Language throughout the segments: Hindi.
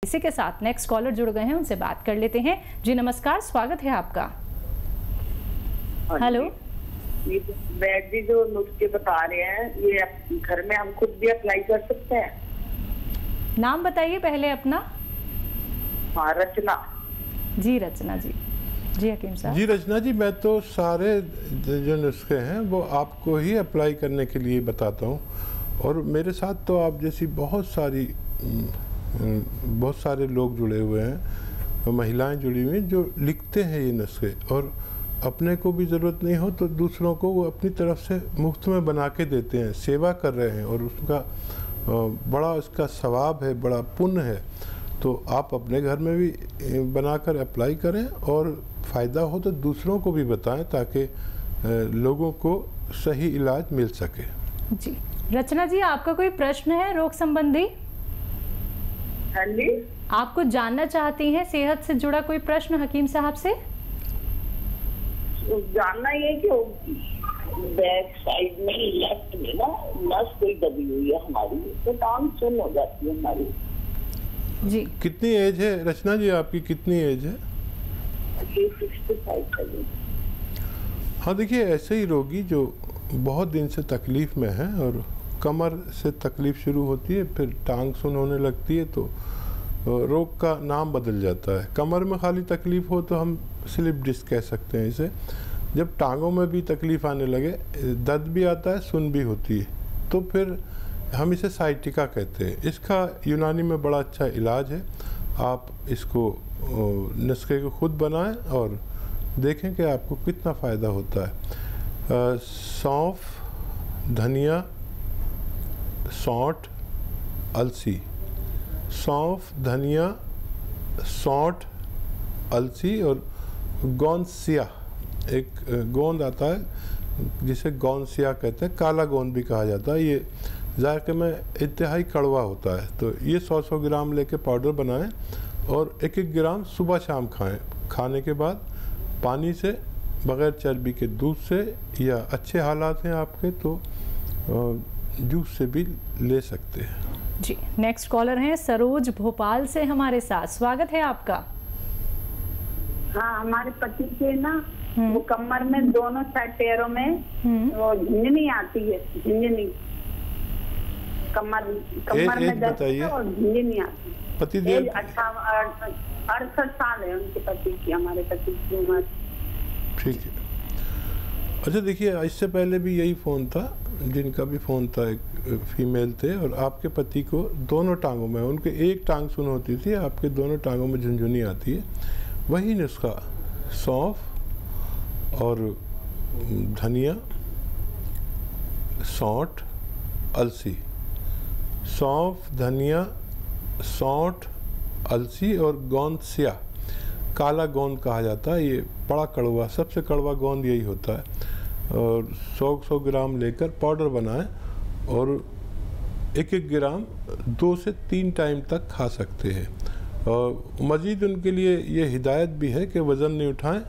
इसी के साथ नेक्स्ट कॉलर जुड़ गए हैं, उनसे बात कर लेते हैं। जी नमस्कार, स्वागत है आपका। हेलो। ये वैद जी जो नुस्खे बता रहे हैं, ये घर में हम खुद भी अप्लाई कर सकते हैं? नाम बताइए पहले अपना। हाँ, रचना। जी रचना जी। जी हकीम साहब। जी रचना जी, मैं तो सारे जो नुस्खे हैं वो आपको ही अप्लाई करने के लिए बताता हूँ, और मेरे साथ तो आप जैसी बहुत सारे लोग जुड़े हुए हैं, महिलाएं जुड़ी हुई हैं जो लिखते हैं ये नुस्खे, और अपने को भी ज़रूरत नहीं हो तो दूसरों को वो अपनी तरफ से मुफ्त में बना के देते हैं, सेवा कर रहे हैं, और उसका बड़ा उसका सवाब है, बड़ा पुण्य है। तो आप अपने घर में भी बनाकर अप्लाई करें, और फ़ायदा हो तो दूसरों को भी बताएं ताकि लोगों को सही इलाज मिल सके। जी रचना जी, आपका कोई प्रश्न है रोग संबंधी? हाँ जी। आप कुछ जानना चाहती हैं सेहत से जुड़ा कोई प्रश्न हकीम साहब से? जानना ये कि बैक साइड में लेफ्ट में ना नस कोई दबी हुई है हमारी, तो टांग सुन हो जाती है हमारी। जी कितनी एज है रचना जी, आपकी कितनी एज है? 65 है। हाँ देखिए, ऐसे ही रोगी जो बहुत दिन से तकलीफ़ में है और कमर से तकलीफ़ शुरू होती है, फिर टांग सुन होने लगती है, तो रोग का नाम बदल जाता है। कमर में खाली तकलीफ़ हो तो हम स्लिप डिस्क कह सकते हैं इसे। जब टांगों में भी तकलीफ़ आने लगे, दर्द भी आता है, सुन भी होती है, तो फिर हम इसे साइटिका कहते हैं। इसका यूनानी में बड़ा अच्छा इलाज है। आप इसको नुस्खे को खुद बनाएं और देखें कि आपको कितना फ़ायदा होता है। सौंफ, धनिया, सौंठ, अलसी। सौंफ, धनिया, सौंठ, अलसी और गोंदसिया, एक गोंद आता है जिसे गोंदसिया कहते हैं, काला गोंद भी कहा जाता है। ये जायके में इंतहाई कड़वा होता है। तो ये 100-100 ग्राम लेके पाउडर बनाएं और 1-1 ग्राम सुबह शाम खाएं। खाने के बाद पानी से, बग़ैर चर्बी के दूध से, या अच्छे हालात हैं आपके तो जूस से भी ले सकते हैं। जी नेक्स्ट कॉलर हैं सरोज भोपाल से हमारे साथ, स्वागत है आपका। हाँ, हमारे पति के ना वो कमर में दोनों साइड पैरों में वो झुंझुनी आती है, झुंझुनी कमर में दर्द और झुंझुनी आती है। पति 68 साल है उनके पति की, हमारे पति की उम्र। ठीक है। अच्छा देखिए, इससे पहले भी यही फ़ोन था, जिनका भी फ़ोन था, एक फीमेल थे, और आपके पति को दोनों टांगों में, उनके एक टांग सुन होती थी, आपके दोनों टांगों में झुंझुनी आती है। वही नुस्खा सौंफ और धनिया, सौंठ, अलसी। सौंफ, धनिया, सौंठ, अलसी और गोंदसिया, काला गोंद कहा जाता है। ये बड़ा कड़वा, सबसे कड़वा गोंद यही होता है। और 100-100 ग्राम लेकर पाउडर बनाएं और 1-1 ग्राम 2 से 3 टाइम तक खा सकते हैं। और मज़ीद उनके लिए ये हिदायत भी है कि वज़न नहीं उठाएं,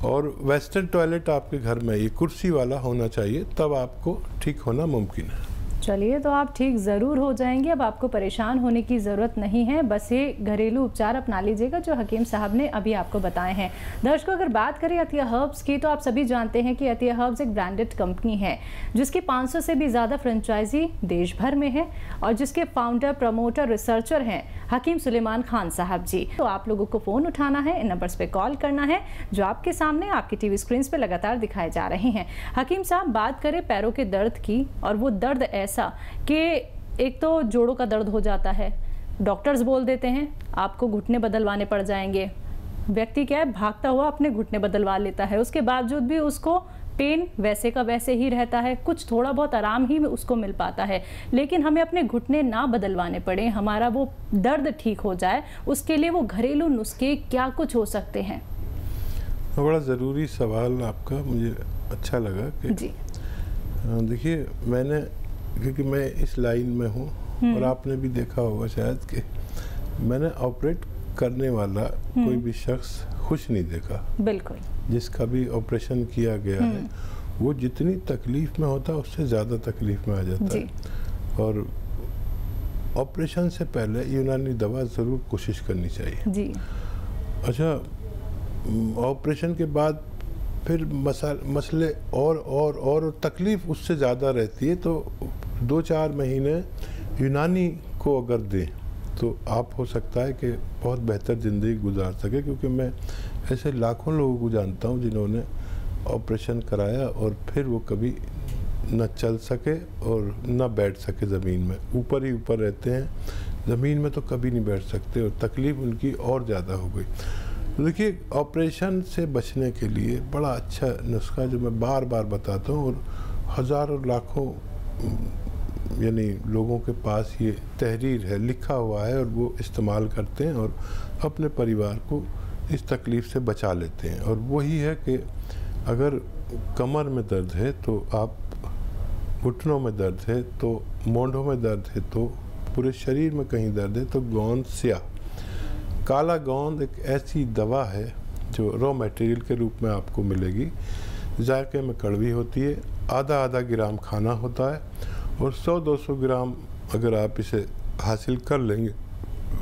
और वेस्टर्न टॉयलेट आपके घर में ये कुर्सी वाला होना चाहिए, तब आपको ठीक होना मुमकिन है। चलिए, तो आप ठीक ज़रूर हो जाएंगे। अब आपको परेशान होने की ज़रूरत नहीं है, बस ये घरेलू उपचार अपना लीजिएगा जो हकीम साहब ने अभी आपको बताए हैं। दर्शकों, अगर बात करें अतिया हर्ब्स की, तो आप सभी जानते हैं कि अतिया हर्ब्स एक ब्रांडेड कंपनी है जिसकी 500 से भी ज़्यादा फ्रेंचाइजी देश भर में है, और जिसके फाउंडर, प्रमोटर, रिसर्चर हैं हकीम सुलेमान खान साहब जी। तो आप लोगों को फ़ोन उठाना है, इन नंबर्स पे कॉल करना है जो आपके सामने आपकी टीवी स्क्रीन पे लगातार दिखाए जा रहे हैं। हकीम साहब, बात करें पैरों के दर्द की, और वो दर्द ऐसा कि एक तो जोड़ों का दर्द हो जाता है, डॉक्टर्स बोल देते हैं आपको घुटने बदलवाने पड़ जाएंगे। व्यक्ति क्या है, भागता हुआ अपने घुटने बदलवा लेता है, उसके बावजूद भी उसको पेन वैसे का वैसे ही रहता है, कुछ थोड़ा बहुत आराम ही उसको मिल पाता है। लेकिन हमें अपने घुटने ना बदलवाने पड़े, हमारा वो दर्द ठीक हो जाए, उसके लिए वो घरेलू नुस्खे क्या कुछ हो सकते हैं? बड़ा ज़रूरी सवाल आपका, मुझे अच्छा लगा कि जी देखिए, मैंने, क्योंकि मैं इस लाइन में हूँ, और आपने भी देखा होगा शायद कि मैंने ऑपरेट करने वाला कोई भी शख्स खुश नहीं देखा। बिल्कुल। जिसका भी ऑपरेशन किया गया है, वो जितनी तकलीफ़ में होता है उससे ज़्यादा तकलीफ़ में आ जाता है। और ऑपरेशन से पहले यूनानी दवा ज़रूर कोशिश करनी चाहिए जी। अच्छा, ऑपरेशन के बाद फिर मसले और तकलीफ़ उससे ज़्यादा रहती है, तो 2-4 महीने यूनानी को अगर दें तो आप हो सकता है कि बहुत बेहतर ज़िंदगी गुजार सके, क्योंकि मैं ऐसे लाखों लोगों को जानता हूँ जिन्होंने ऑपरेशन कराया और फिर वो कभी न चल सके और न बैठ सके, ज़मीन में ऊपर ही ऊपर रहते हैं, ज़मीन में तो कभी नहीं बैठ सकते और तकलीफ़ उनकी और ज़्यादा हो गई। तो देखिए, ऑपरेशन से बचने के लिए बड़ा अच्छा नुस्खा जो मैं बार बार बताता हूँ और हज़ारों लाखों यानी लोगों के पास ये तहरीर है, लिखा हुआ है और वो इस्तेमाल करते हैं और अपने परिवार को इस तकलीफ़ से बचा लेते हैं। और वही है कि अगर कमर में दर्द है तो आप, घुटनों में दर्द है तो, मोंढों में दर्द है तो, पूरे शरीर में कहीं दर्द है तो गोंद स्याह, काला गोंद एक ऐसी दवा है जो रॉ मटेरियल के रूप में आपको मिलेगी, जायके में कड़वी होती है, आधा ग्राम खाना होता है और 100-200 ग्राम अगर आप इसे हासिल कर लेंगे,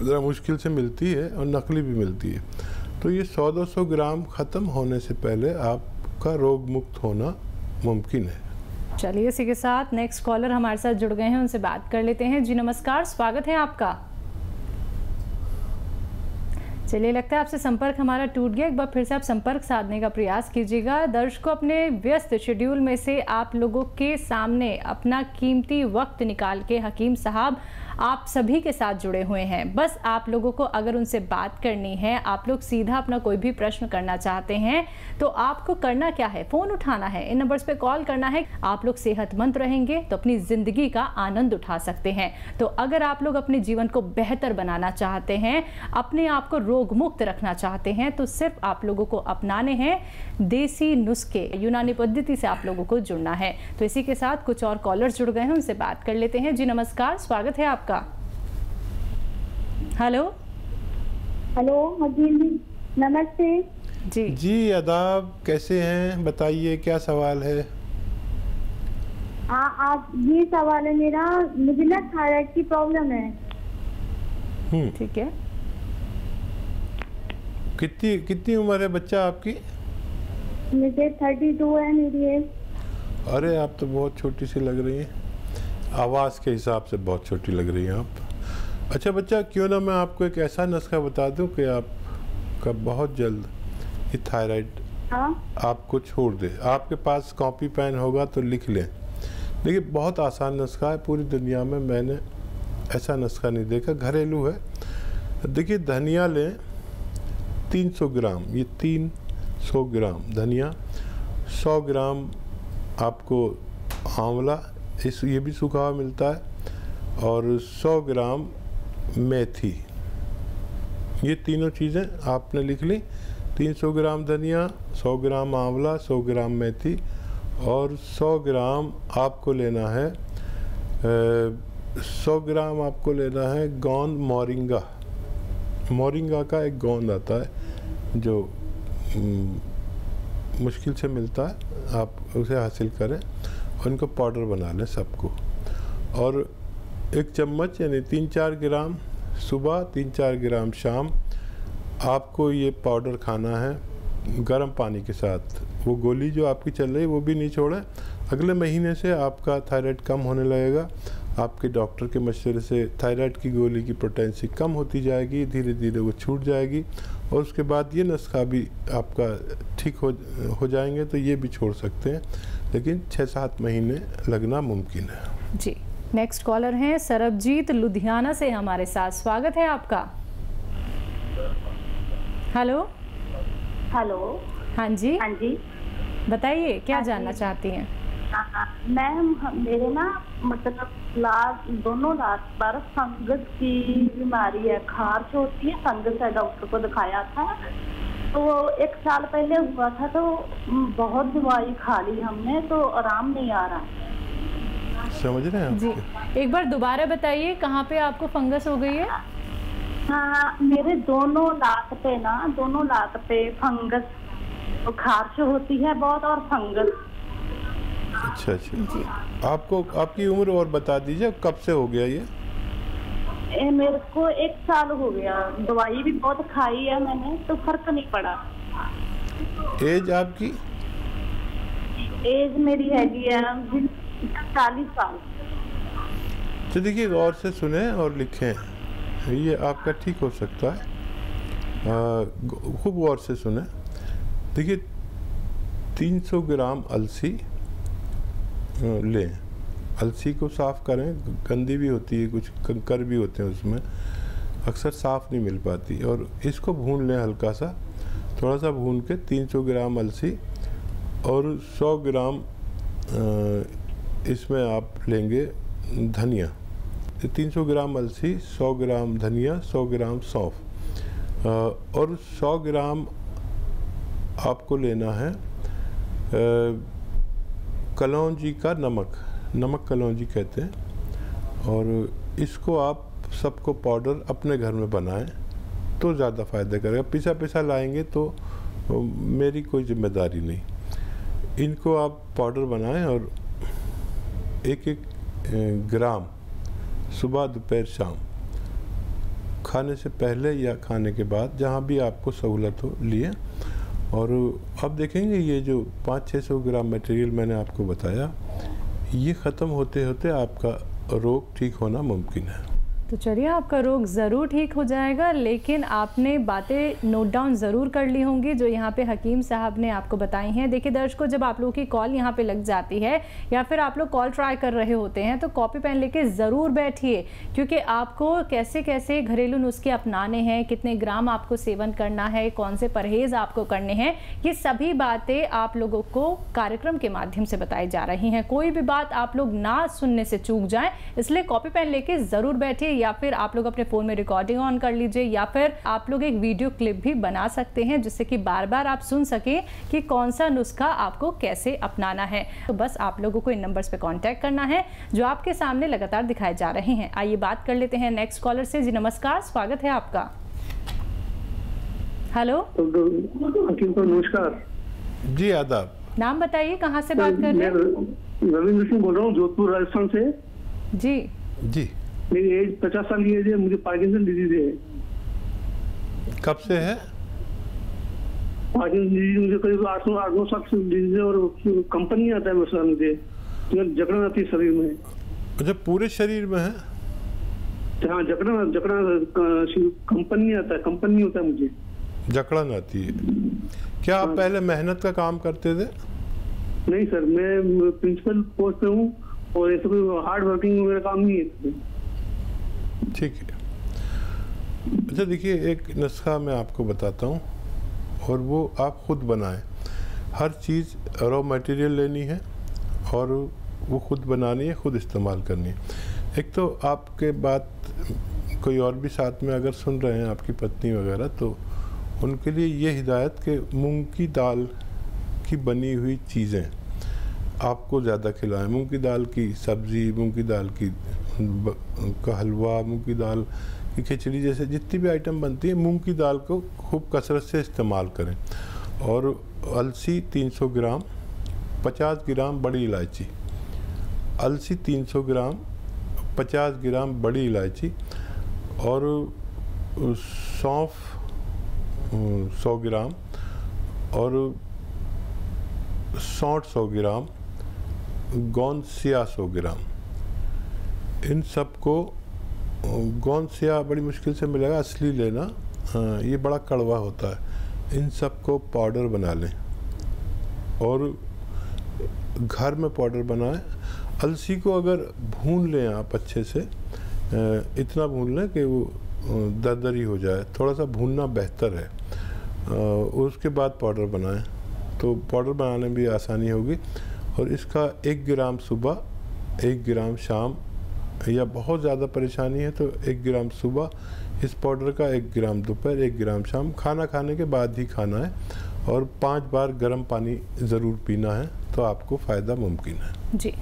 ज़रा मुश्किल से मिलती है और नकली भी मिलती है, तो ये 100-200 ग्राम ख़त्म होने से पहले आपका रोग मुक्त होना मुमकिन है। चलिए, इसी के साथ नेक्स्ट कॉलर हमारे साथ जुड़ गए हैं, उनसे बात कर लेते हैं। जी नमस्कार, स्वागत है आपका। चलिए, लगता है आपसे संपर्क हमारा टूट गया, एक बार फिर से आप संपर्क साधने का प्रयास कीजिएगा। दर्शकों, अपने व्यस्त शेड्यूल में से आप लोगों के सामने अपना कीमती वक्त निकाल के हकीम साहब आप सभी के साथ जुड़े हुए हैं। बस आप लोगों को अगर उनसे बात करनी है, आप लोग सीधा अपना कोई भी प्रश्न करना चाहते हैं, तो आपको करना क्या है, फ़ोन उठाना है, इन नंबर्स पे कॉल करना है। आप लोग सेहतमंद रहेंगे तो अपनी ज़िंदगी का आनंद उठा सकते हैं। तो अगर आप लोग अपने जीवन को बेहतर बनाना चाहते हैं, अपने आप को रोग मुक्त रखना चाहते हैं, तो सिर्फ आप लोगों को अपनाने हैं देसी नुस्खे, यूनानी पद्धति से आप लोगों को जुड़ना है। तो इसी के साथ कुछ और कॉलर्स जुड़ गए हैं, उनसे बात कर लेते हैं। जी नमस्कार, स्वागत है आपका। हेलो जी नमस्ते जी आदाब, कैसे हैं, बताइए क्या सवाल है? हाँ, आप ये सवाल है मेरा, मुझे ना थायराइड की प्रॉब्लम है। ठीक है। कितनी उम्र है बच्चा आपकी? मुझे 32 है मेरी एज। अरे आप तो बहुत छोटी सी लग रही हैं, आवाज़ के हिसाब से बहुत छोटी लग रही हैं आप। अच्छा बच्चा, क्यों ना मैं आपको एक ऐसा नुस्खा बता दूं कि आपका बहुत जल्द ये थायराइड आपको छोड़ दे। आपके पास कॉपी पेन होगा तो लिख लें। देखिए, बहुत आसान नुस्खा है, पूरी दुनिया में मैंने ऐसा नुस्खा नहीं देखा, घरेलू है। देखिए, धनिया लें 300 ग्राम, ये 300 ग्राम धनिया, 100 ग्राम आपको आंवला, ये भी सूखा हुआ मिलता है, और 100 ग्राम मेथी। ये तीनों चीज़ें आपने लिख ली। 300 ग्राम धनिया, 100 ग्राम आंवला, 100 ग्राम मेथी और 100 ग्राम आपको लेना है 100 ग्राम आपको लेना है गोंद मोरिंगा। मोरिंगा का एक गोंद आता है जो मुश्किल से मिलता है, आप उसे हासिल करें और इनको पाउडर बना लें सबको। और 1 चम्मच यानी 3-4 ग्राम सुबह, 3-4 ग्राम शाम आपको ये पाउडर खाना है गर्म पानी के साथ। वो गोली जो आपकी चल रही है वो भी नहीं छोड़ें। अगले महीने से आपका थायराइड कम होने लगेगा। आपके डॉक्टर के मशवरे से थायराइड की गोली की पोटेंसी कम होती जाएगी, धीरे धीरे वो छूट जाएगी और उसके बाद ये नुस्खा भी आपका ठीक हो जाएंगे तो ये भी छोड़ सकते हैं, लेकिन 6-7 महीने लगना मुमकिन है। जी, नेक्स्ट कॉलर हैं सरबजीत लुधियाना से हमारे साथ, स्वागत है आपका। Hello hello. हाँ जी, हाँ जी, बताइए क्या जानना चाहती हैं? मैम, मेरे ना मतलब दोनों लात पर फंगस की बीमारी है, खारिश होती है, फंगस है, डॉक्टर को दिखाया था तो 1 साल पहले हुआ था, तो बहुत दवाई खा ली हमने तो आराम नहीं आ रहा। समझ रहे हैं जी, एक बार दोबारा बताइए कहाँ पे आपको फंगस हो गई है? हाँ, मेरे दोनों लात पे फंगस, तो खारिश होती है बहुत और फंगस। अच्छा जी। आपको आपकी उम्र और बता दीजिए, कब से हो गया ये? मेरे को 1 साल हो गया, दवाई भी बहुत खाई है मैंने, तो फर्क नहीं पड़ा। एज आपकी? एज मेरी हैगी है 40 साल। तो देखिए, गौर से सुने और लिखें, ये आपका ठीक हो सकता है। खूब गौर से सुने। देखिए, 300 ग्राम अलसी लें। अलसी को साफ़ करें, गंदी भी होती है, कुछ कंकर भी होते हैं उसमें, अक्सर साफ़ नहीं मिल पाती। और इसको भून लें हल्का सा, थोड़ा सा भून के 300 ग्राम अलसी और 100 ग्राम इसमें आप लेंगे धनिया। 300 ग्राम अलसी, 100 ग्राम धनिया, 100 ग्राम सौंफ और 100 ग्राम आपको लेना है कलौंजी का नमक कलौंजी कहते हैं। और इसको आप सबको पाउडर अपने घर में बनाएं तो ज़्यादा फ़ायदा करेगा। पिसा लाएंगे तो मेरी कोई जिम्मेदारी नहीं। इनको आप पाउडर बनाएं और एक ग्राम सुबह, दोपहर, शाम, खाने से पहले या खाने के बाद, जहाँ भी आपको सहूलत हो, लिए। और अब देखेंगे ये जो 500-600 ग्राम मटेरियल मैंने आपको बताया, ये ख़त्म होते होते आपका रोग ठीक होना मुमकिन है। तो चलिए, आपका रोग ज़रूर ठीक हो जाएगा, लेकिन आपने बातें नोट डाउन ज़रूर कर ली होंगी जो यहाँ पे हकीम साहब ने आपको बताई हैं। देखिए दर्शकों, जब आप लोगों की कॉल यहाँ पे लग जाती है या फिर आप लोग कॉल ट्राई कर रहे होते हैं, तो कॉपी पेन लेके ज़रूर बैठिए, क्योंकि आपको कैसे कैसे घरेलू नुस्खे अपनाने हैं, कितने ग्राम आपको सेवन करना है, कौन से परहेज़ आपको करने हैं, ये सभी बातें आप लोगों को कार्यक्रम के माध्यम से बताई जा रही हैं। कोई भी बात आप लोग ना सुनने से चूक जाएँ, इसलिए कॉपी पेन लेके ज़रूर बैठिए, या फिर आप लोग अपने फ़ोन में रिकॉर्डिंग ऑन कर लीजिए, या फिर आप लोग एक वीडियो क्लिप भी बना सकते हैं जिससे कि बार बार आप सुन सकें कि कौन सा नुस्खा आपको कैसे अपनाना है। तो बस आप लोगों को इन नंबर्स पे कांटेक्ट करना है जो आपके सामने लगातार दिखाए जा रहे हैं। आइए बात कर लेते हैं नेक्स्ट कॉलर से। जी नमस्कार, स्वागत है आपका। हेलो, नमस्कार जी, आदाब। नाम बताइए, कहाँ से बात कर रहे हैं? रविंद्र सिंह बोल रहा हूँ, जोधपुर, राजस्थान से। जी जी, मेरी एज 50 साल की एज है, मुझे पार्किंसन डिजीज है। कब से है? पार्किंसन डिजीज मुझे करीब 8-9 साल से डिजीज है, और कंपनी आता है मुझे, जकड़न आती है शरीर में। अच्छा, पूरे शरीर में है? हाँ, जकड़न कंपनी आता है, कंपनी होता है मुझे, जकड़न आती है। क्या आप पहले मेहनत का काम करते थे? नहीं सर, मैं प्रिंसिपल पोस्ट पे हूँ, और ऐसा कोई हार्ड वर्किंग मेरा काम नहीं है। ठीक है। अच्छा देखिए, एक नुस्खा मैं आपको बताता हूँ और वो आप खुद बनाएं। हर चीज़ रॉ मटेरियल लेनी है और वो खुद बनानी है, खुद इस्तेमाल करनी है। एक तो आपके बात कोई और भी साथ में अगर सुन रहे हैं, आपकी पत्नी वगैरह, तो उनके लिए ये हिदायत कि मूंग की दाल की बनी हुई चीज़ें आपको ज़्यादा खिलाएं। मूंग की दाल की सब्ज़ी, मूंग की दाल का हलवा, मूंग की दाल की खिचड़ी, जैसे जितनी भी आइटम बनती है, मूंग की दाल को खूब कसरत से इस्तेमाल करें। और अलसी 300 ग्राम, 50 ग्राम बड़ी इलायची। अलसी 300 ग्राम, 50 ग्राम बड़ी इलायची, और सौंफ 100 ग्राम, और सौंठ 100 ग्राम, गोंद सिया 100 ग्राम। इन सब को, गोंद सिया बड़ी मुश्किल से मिलेगा, असली लेना, ये बड़ा कड़वा होता है। इन सब को पाउडर बना लें और घर में पाउडर बनाएं। अलसी को अगर भून लें आप अच्छे से, इतना भून लें कि वो दरदरी हो जाए, थोड़ा सा भूनना बेहतर है। उसके बाद पाउडर बनाएं तो पाउडर बनाने में भी आसानी होगी। और इसका 1 ग्राम सुबह, 1 ग्राम शाम, या बहुत ज़्यादा परेशानी है तो 1 ग्राम सुबह इस पाउडर का, 1 ग्राम दोपहर, 1 ग्राम शाम, खाना खाने के बाद ही खाना है। और 5 बार गर्म पानी ज़रूर पीना है, तो आपको फ़ायदा मुमकिन है। जी।